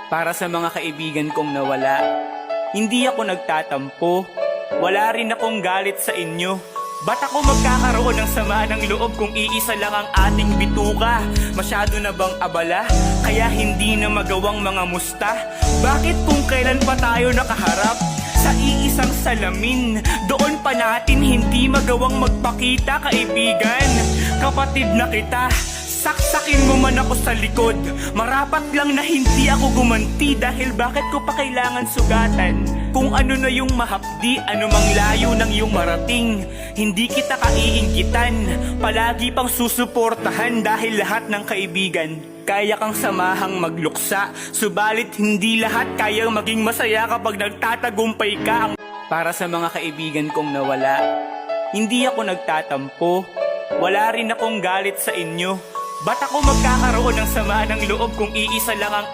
Para sa mga kaibigan kong nawala, hindi ako nagtatampo. Wala rin akong galit sa inyo. Ba't ako magkakaroon ng sama ng loob kung iisa lang ang ating bituka? Masyado na bang abala? Kaya hindi na magawang mga musta? Bakit kung kailan pa tayo nakaharap sa iisang salamin, doon pa natin hindi magawang magpakita, kaibigan? Kapatid na kita, saksakin mo man ako sa likod. Marapat lang na hindi ako gumanti, dahil bakit ko pa kailangan sugatan? Kung ano na yung mahapdi, ano mang layo ng iyong marating, hindi kita kaiinggitan, palagi pang susuportahan, dahil lahat ng kaibigan kaya kang samahang magluksa. Subalit hindi lahat kayang maging masaya kapag nagtatagumpay ka. Para sa mga kaibigan kong nawala, hindi ako nagtatampo. Wala rin akong galit sa inyo. Ba't ako magkakaroon ng sama ng loob kung iisa lang ang